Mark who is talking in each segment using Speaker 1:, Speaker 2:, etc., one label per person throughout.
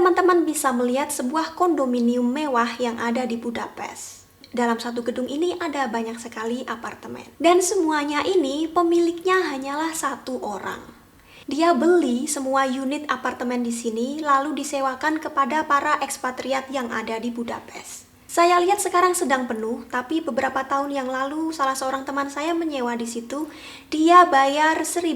Speaker 1: teman-teman bisa melihat sebuah kondominium mewah yang ada di Budapest. Dalam satu gedung ini ada banyak sekali apartemen. Dan semuanya ini pemiliknya hanyalah satu orang. Dia beli semua unit apartemen di sini lalu disewakan kepada para ekspatriat yang ada di Budapest. Saya lihat sekarang sedang penuh, tapi beberapa tahun yang lalu salah seorang teman saya menyewa di situ. Dia bayar 1.500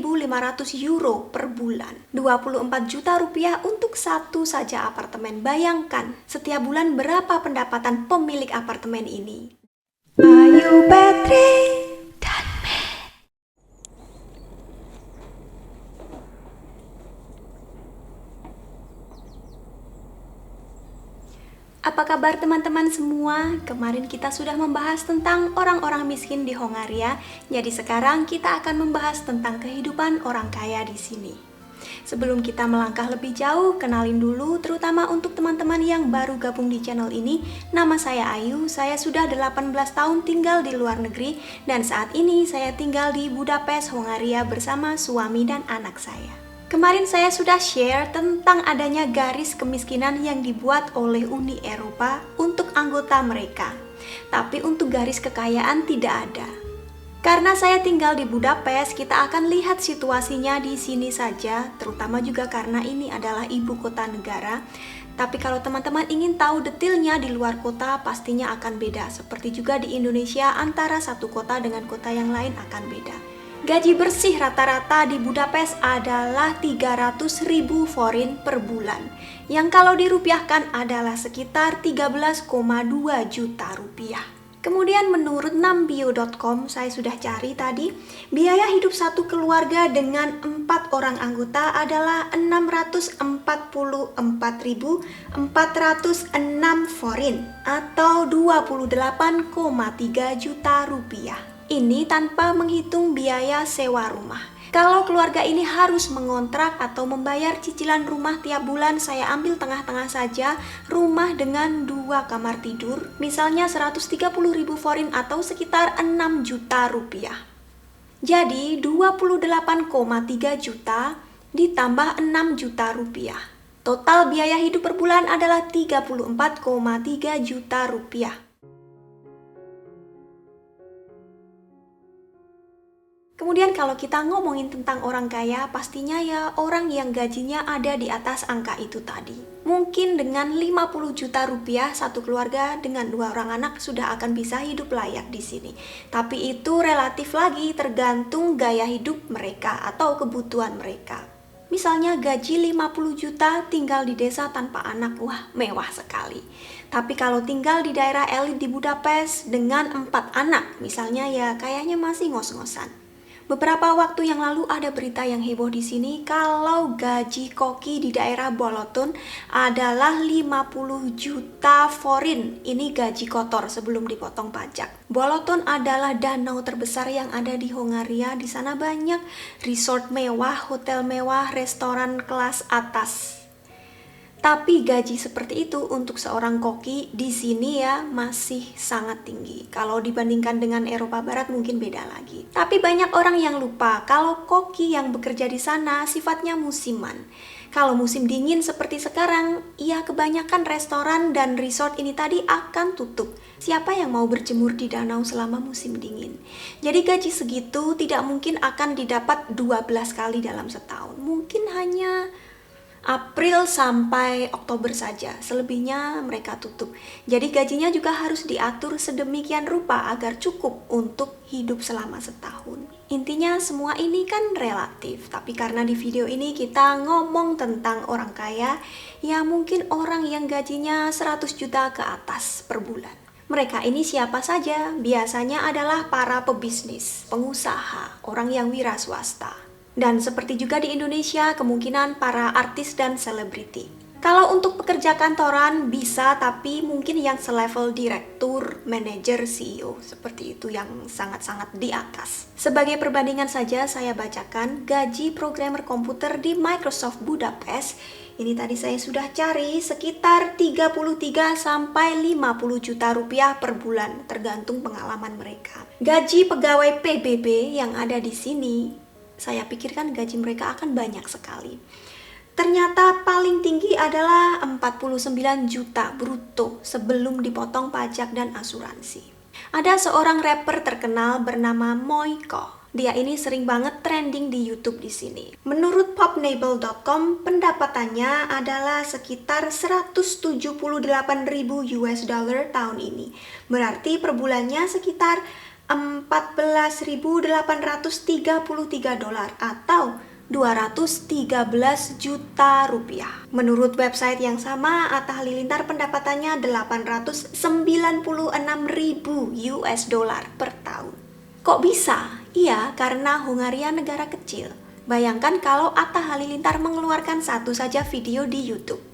Speaker 1: euro per bulan, 24 juta rupiah untuk satu saja apartemen. Bayangkan, setiap bulan berapa pendapatan pemilik apartemen ini? Ayu Petri dan Apa kabar teman-teman semua? Kemarin kita sudah membahas tentang orang-orang miskin di Hongaria. Jadi sekarang kita akan membahas tentang kehidupan orang kaya di sini. Sebelum kita melangkah lebih jauh, kenalin dulu terutama untuk teman-teman yang baru gabung di channel ini. Nama saya Ayu, saya sudah 18 tahun tinggal di luar negeri dan saat ini saya tinggal di Budapest, Hongaria bersama suami dan anak saya. Kemarin saya sudah share tentang adanya garis kemiskinan yang dibuat oleh Uni Eropa untuk anggota mereka. Tapi untuk garis kekayaan tidak ada. Karena saya tinggal di Budapest, kita akan lihat situasinya di sini saja, terutama juga karena ini adalah ibu kota negara. Tapi kalau teman-teman ingin tahu detailnya di luar kota, pastinya akan beda. Seperti juga di Indonesia, antara satu kota dengan kota yang lain akan beda. Gaji bersih rata-rata di Budapest adalah 300.000 forint per bulan, yang kalau dirupiahkan adalah sekitar 13,2 juta rupiah. Kemudian menurut nambio.com, saya sudah cari tadi, biaya hidup satu keluarga dengan 4 orang anggota adalah 644.406 forint atau 28,3 juta rupiah. Ini tanpa menghitung biaya sewa rumah. Kalau keluarga ini harus mengontrak atau membayar cicilan rumah tiap bulan, saya ambil tengah-tengah saja, rumah dengan 2 kamar tidur, misalnya 130.000 forint atau sekitar 6 juta rupiah. Jadi 28,3 juta ditambah 6 juta rupiah. Total biaya hidup per bulan adalah 34,3 juta rupiah. Kemudian kalau kita ngomongin tentang orang kaya, pastinya ya orang yang gajinya ada di atas angka itu tadi. Mungkin dengan 50 juta rupiah satu keluarga dengan 2 orang anak sudah akan bisa hidup layak di sini. Tapi itu relatif lagi tergantung gaya hidup mereka atau kebutuhan mereka. Misalnya gaji 50 juta tinggal di desa tanpa anak, wah mewah sekali. Tapi kalau tinggal di daerah elit di Budapest dengan 4 anak, misalnya ya kayaknya masih ngos-ngosan. Beberapa waktu yang lalu ada berita yang heboh di sini kalau gaji koki di daerah Boloton adalah 50 juta forint. Ini gaji kotor sebelum dipotong pajak. Boloton adalah danau terbesar yang ada di Hongaria. Di sana banyak resort mewah, hotel mewah, restoran kelas atas. Tapi gaji seperti itu untuk seorang koki di sini ya masih sangat tinggi. Kalau dibandingkan dengan Eropa Barat mungkin beda lagi. Tapi banyak orang yang lupa kalau koki yang bekerja di sana sifatnya musiman. Kalau musim dingin seperti sekarang, ya kebanyakan restoran dan resort ini tadi akan tutup. Siapa yang mau berjemur di danau selama musim dingin? Jadi gaji segitu tidak mungkin akan didapat 12 kali dalam setahun. Mungkin hanya April sampai Oktober saja, selebihnya mereka tutup. Jadi gajinya juga harus diatur sedemikian rupa agar cukup untuk hidup selama setahun. Intinya semua ini kan relatif, tapi karena di video ini kita ngomong tentang orang kaya, ya mungkin orang yang gajinya 100 juta ke atas per bulan. Mereka ini siapa saja? Biasanya adalah para pebisnis, pengusaha, orang yang wira swasta. Dan seperti juga di Indonesia, kemungkinan para artis dan selebriti. Kalau untuk pekerja kantoran bisa, tapi mungkin yang selevel direktur, manajer, CEO, seperti itu yang sangat-sangat di atas. Sebagai perbandingan saja saya bacakan gaji programmer komputer di Microsoft Budapest. Ini tadi saya sudah cari sekitar 33 sampai 50 juta rupiah per bulan, tergantung pengalaman mereka. Gaji pegawai PBB yang ada di sini, saya pikirkan gaji mereka akan banyak sekali. Ternyata paling tinggi adalah 49 juta bruto sebelum dipotong pajak dan asuransi. Ada seorang rapper terkenal bernama Moiko. Dia ini sering banget trending di YouTube di sini. Menurut popnable.com, pendapatannya adalah sekitar 178.000 US dollar tahun ini. Berarti per bulannya sekitar 14.833 dolar atau 213 juta rupiah. Menurut website yang sama, Atta Halilintar pendapatannya 896.000 US dollar per tahun. Kok bisa? Iya, karena Hongaria negara kecil. Bayangkan kalau Atta Halilintar mengeluarkan satu saja video di YouTube.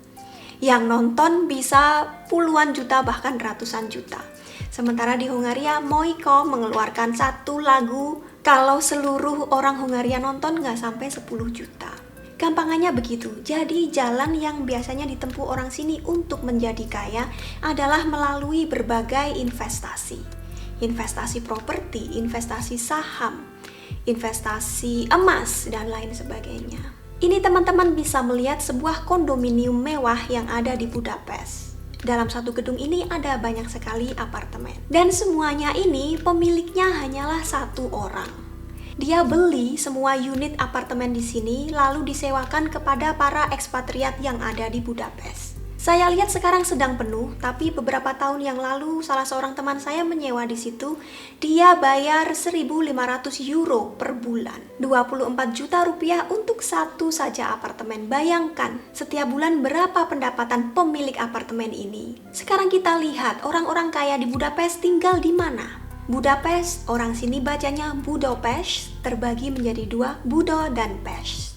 Speaker 1: Yang nonton bisa puluhan juta bahkan ratusan juta. Sementara di Hongaria, Moiko mengeluarkan satu lagu, kalau seluruh orang Hongaria nonton nggak sampai 10 juta. Gampangannya begitu. Jadi jalan yang biasanya ditempuh orang sini untuk menjadi kaya adalah melalui berbagai investasi. Investasi properti, investasi saham, investasi emas, dan lain sebagainya. Ini teman-teman bisa melihat sebuah kondominium mewah yang ada di Budapest. Dalam satu gedung ini ada banyak sekali apartemen. Dan semuanya ini pemiliknya hanyalah satu orang. Dia beli semua unit apartemen di sini lalu disewakan kepada para ekspatriat yang ada di Budapest. Saya lihat sekarang sedang penuh, tapi beberapa tahun yang lalu salah seorang teman saya menyewa di situ. Dia bayar 1.500 euro per bulan, 24 juta rupiah untuk satu saja apartemen. Bayangkan setiap bulan berapa pendapatan pemilik apartemen ini. Sekarang kita lihat orang-orang kaya di Budapest tinggal di mana. Budapest, orang sini bacanya Budapest, terbagi menjadi dua, Budo dan Pest.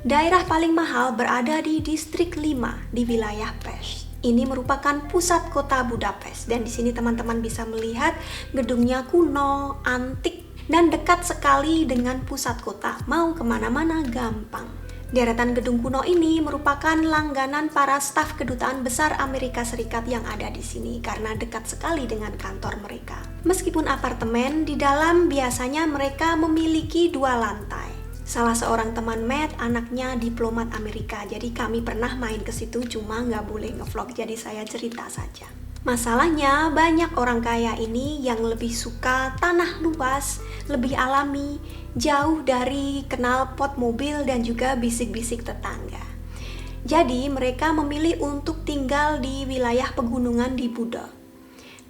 Speaker 1: Daerah paling mahal berada di distrik 5 di wilayah Pest. Ini merupakan pusat kota Budapest dan di sini teman-teman bisa melihat gedungnya kuno, antik, dan dekat sekali dengan pusat kota. Mau kemana-mana gampang. Deretan gedung kuno ini merupakan langganan para staf kedutaan besar Amerika Serikat yang ada di sini karena dekat sekali dengan kantor mereka. Meskipun apartemen, di dalam biasanya mereka memiliki 2 lantai. Salah seorang teman Matt, anaknya diplomat Amerika, jadi kami pernah main ke situ, cuma nggak boleh ngevlog, jadi saya cerita saja. Masalahnya banyak orang kaya ini yang lebih suka tanah luas, lebih alami, jauh dari knalpot mobil dan juga bisik-bisik tetangga. Jadi mereka memilih untuk tinggal di wilayah pegunungan di Budo.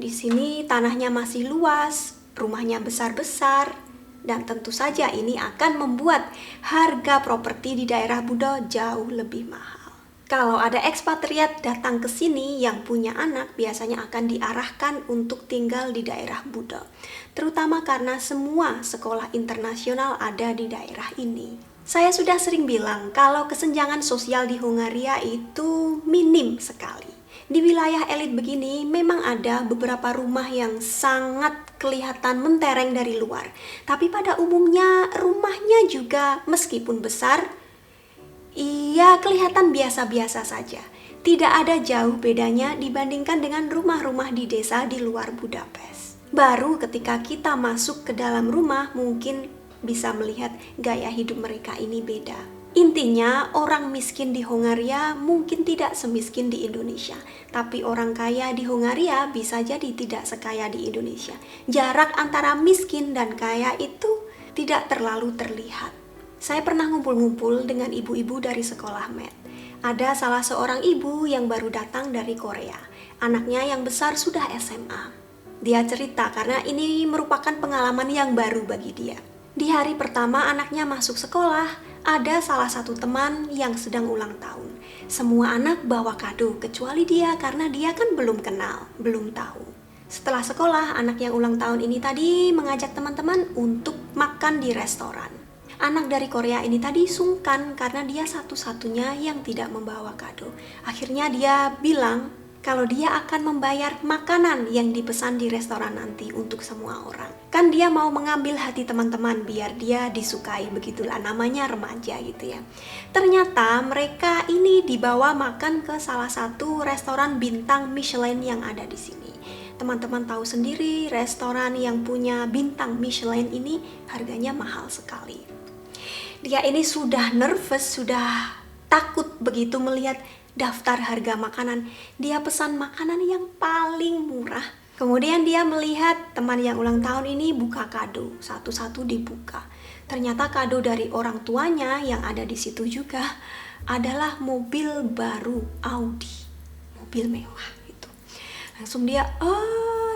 Speaker 1: Di sini tanahnya masih luas, rumahnya besar-besar, dan tentu saja ini akan membuat harga properti di daerah Budo jauh lebih mahal. Kalau ada ekspatriat datang ke sini yang punya anak, biasanya akan diarahkan untuk tinggal di daerah Budo. Terutama karena semua sekolah internasional ada di daerah ini. Saya sudah sering bilang kalau kesenjangan sosial di Hongaria itu minim sekali. Di wilayah elit begini memang ada beberapa rumah yang sangat kelihatan mentereng dari luar. Tapi pada umumnya rumahnya juga meskipun besar, iya kelihatan biasa-biasa saja. Tidak ada jauh bedanya dibandingkan dengan rumah-rumah di desa di luar Budapest. Baru ketika kita masuk ke dalam rumah mungkin bisa melihat gaya hidup mereka ini beda. Intinya, orang miskin di Hongaria mungkin tidak semiskin di Indonesia, tapi orang kaya di Hongaria bisa jadi tidak sekaya di Indonesia. Jarak antara miskin dan kaya itu tidak terlalu terlihat. Saya pernah ngumpul-ngumpul dengan ibu-ibu dari sekolah Med. Ada salah seorang ibu yang baru datang dari Korea. Anaknya yang besar sudah SMA. Dia cerita karena ini merupakan pengalaman yang baru bagi dia. Di hari pertama anaknya masuk sekolah, ada salah satu teman yang sedang ulang tahun. Semua anak bawa kado, kecuali dia karena dia kan belum kenal, belum tahu. Setelah sekolah, anak yang ulang tahun ini tadi mengajak teman-teman untuk makan di restoran. Anak dari Korea ini tadi sungkan karena dia satu-satunya yang tidak membawa kado. Akhirnya dia bilang kalau dia akan membayar makanan yang dipesan di restoran nanti untuk semua orang. Kan dia mau mengambil hati teman-teman biar dia disukai, begitulah namanya remaja gitu ya. Ternyata mereka ini dibawa makan ke salah satu restoran bintang Michelin yang ada di sini. Teman-teman tahu sendiri restoran yang punya bintang Michelin ini harganya mahal sekali. Dia ini sudah nervous, sudah takut begitu melihat daftar harga makanan. Dia pesan makanan yang paling murah. Kemudian dia melihat teman yang ulang tahun ini buka kado, satu-satu dibuka. Ternyata kado dari orang tuanya yang ada di situ juga adalah mobil baru Audi, mobil mewah itu. Langsung dia,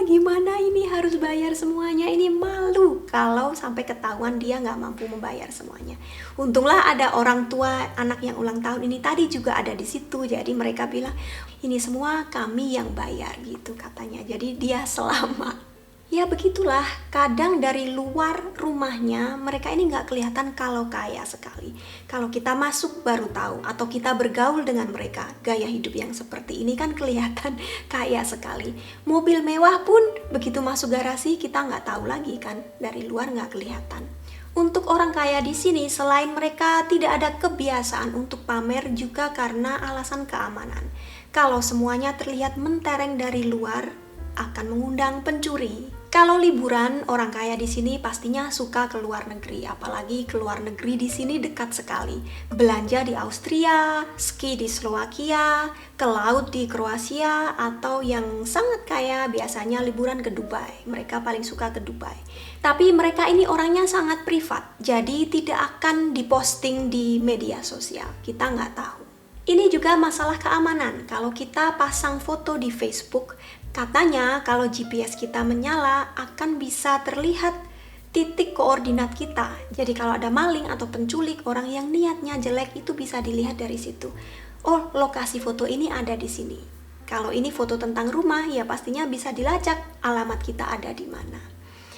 Speaker 1: gimana ini harus bayar semuanya, ini malu kalau sampai ketahuan dia nggak mampu membayar semuanya. Untunglah ada orang tua anak yang ulang tahun ini tadi juga ada di situ, jadi mereka bilang ini semua kami yang bayar gitu katanya, jadi dia selamat. Ya begitulah, kadang dari luar rumahnya mereka ini nggak kelihatan kalau kaya sekali. Kalau kita masuk baru tahu, atau kita bergaul dengan mereka, gaya hidup yang seperti ini kan kelihatan kaya sekali. Mobil mewah pun begitu masuk garasi kita nggak tahu lagi kan, dari luar nggak kelihatan. Untuk orang kaya di sini, selain mereka tidak ada kebiasaan untuk pamer juga karena alasan keamanan. Kalau semuanya terlihat mentereng dari luar, akan mengundang pencuri. Kalau liburan, orang kaya di sini pastinya suka ke luar negeri, apalagi ke luar negeri di sini dekat sekali. Belanja di Austria, ski di Slovakia, ke laut di Kroasia, atau yang sangat kaya biasanya liburan ke Dubai. Mereka paling suka ke Dubai. Tapi mereka ini orangnya sangat privat, jadi tidak akan diposting di media sosial. Kita nggak tahu. Ini juga masalah keamanan. Kalau kita pasang foto di Facebook, katanya kalau GPS kita menyala akan bisa terlihat titik koordinat kita. Jadi kalau ada maling atau penculik, orang yang niatnya jelek itu bisa dilihat dari situ. Oh, lokasi foto ini ada di sini. Kalau ini foto tentang rumah, ya pastinya bisa dilacak alamat kita ada di mana.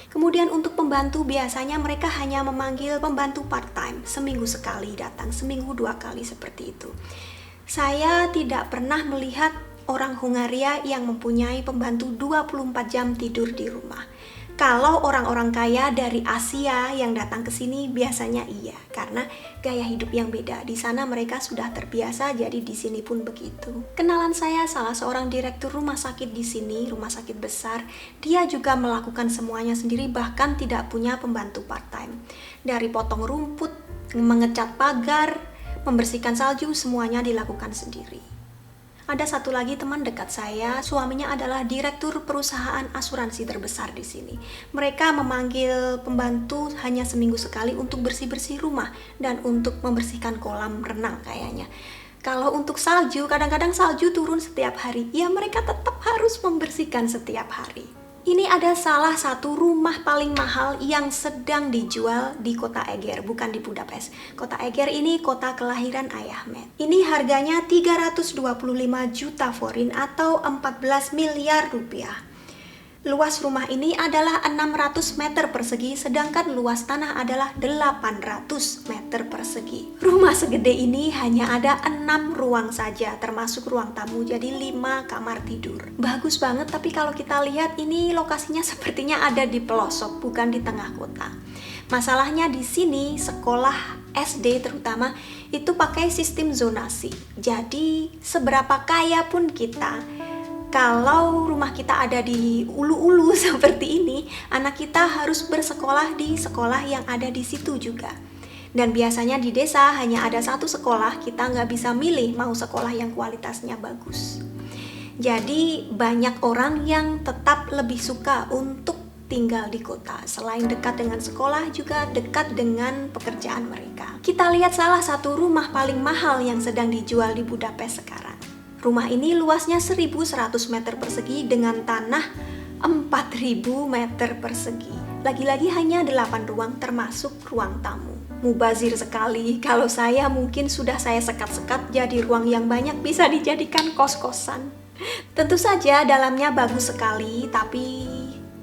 Speaker 1: Kemudian untuk pembantu, biasanya mereka hanya memanggil pembantu part-time. Seminggu sekali datang, seminggu 2 kali seperti itu. Saya tidak pernah melihat orang Hungaria yang mempunyai pembantu 24 jam tidur di rumah. Kalau orang-orang kaya dari Asia yang datang ke sini biasanya iya, karena gaya hidup yang beda. Di sana mereka sudah terbiasa, jadi di sini pun begitu. Kenalan saya salah seorang direktur rumah sakit di sini, rumah sakit besar. Dia juga melakukan semuanya sendiri, bahkan tidak punya pembantu part-time. Dari potong rumput, mengecat pagar, membersihkan salju, semuanya dilakukan sendiri. Ada satu lagi teman dekat saya, suaminya adalah direktur perusahaan asuransi terbesar di sini. Mereka memanggil pembantu hanya seminggu sekali untuk bersih-bersih rumah dan untuk membersihkan kolam renang kayaknya. Kalau untuk salju, kadang-kadang salju turun setiap hari. Ya mereka tetap harus membersihkan setiap hari. Ini ada salah satu rumah paling mahal yang sedang dijual di kota Eger, bukan di Budapest. Kota Eger ini kota kelahiran Ayahmet. Ini harganya 325 juta forin atau 14 miliar rupiah. Luas rumah ini adalah 600 meter persegi, sedangkan luas tanah adalah 800 meter persegi. Rumah segede ini hanya ada 6 ruang saja, termasuk ruang tamu, jadi 5 kamar tidur. Bagus banget, tapi kalau kita lihat ini lokasinya sepertinya ada di pelosok, bukan di tengah kota. Masalahnya di sini sekolah SD terutama itu pakai sistem zonasi. Jadi seberapa kaya pun kita, kalau rumah kita ada di ulu-ulu seperti ini, anak kita harus bersekolah di sekolah yang ada di situ juga. Dan biasanya di desa hanya ada satu sekolah, kita nggak bisa milih mau sekolah yang kualitasnya bagus. Jadi banyak orang yang tetap lebih suka untuk tinggal di kota. Selain dekat dengan sekolah, juga dekat dengan pekerjaan mereka. Kita lihat salah satu rumah paling mahal yang sedang dijual di Budapest sekarang. Rumah ini luasnya 1.100 meter persegi dengan tanah 4.000 meter persegi. Lagi-lagi hanya 8 ruang termasuk ruang tamu. Mubazir sekali. Kalau saya mungkin sudah saya sekat-sekat jadi ruang yang banyak bisa dijadikan kos-kosan. Tentu saja dalamnya bagus sekali, tapi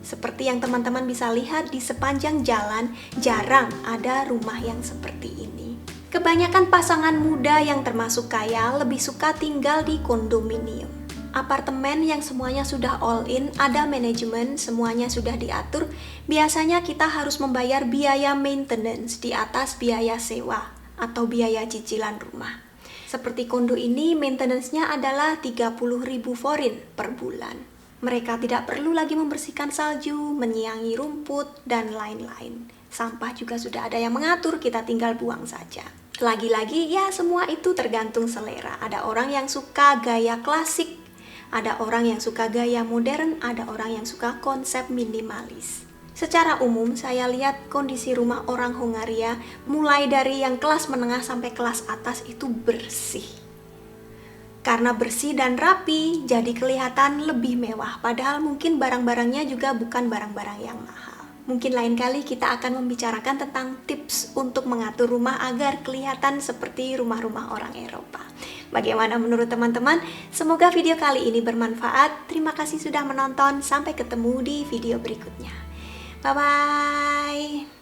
Speaker 1: seperti yang teman-teman bisa lihat di sepanjang jalan jarang ada rumah yang seperti ini. Kebanyakan pasangan muda yang termasuk kaya lebih suka tinggal di kondominium. Apartemen yang semuanya sudah all in, ada manajemen, semuanya sudah diatur. Biasanya kita harus membayar biaya maintenance di atas biaya sewa atau biaya cicilan rumah. Seperti kondo ini, maintenance-nya adalah 30.000 forin per bulan. Mereka tidak perlu lagi membersihkan salju, menyiangi rumput, dan lain-lain. Sampah juga sudah ada yang mengatur, kita tinggal buang saja. Lagi-lagi ya semua itu tergantung selera. Ada orang yang suka gaya klasik, ada orang yang suka gaya modern, ada orang yang suka konsep minimalis. Secara umum saya lihat kondisi rumah orang Hongaria mulai dari yang kelas menengah sampai kelas atas itu bersih. Karena bersih dan rapi jadi kelihatan lebih mewah, padahal mungkin barang-barangnya juga bukan barang-barang yang mahal. Mungkin lain kali kita akan membicarakan tentang tips untuk mengatur rumah agar kelihatan seperti rumah-rumah orang Eropa. Bagaimana menurut teman-teman? Semoga video kali ini bermanfaat. Terima kasih sudah menonton. Sampai ketemu di video berikutnya. Bye-bye.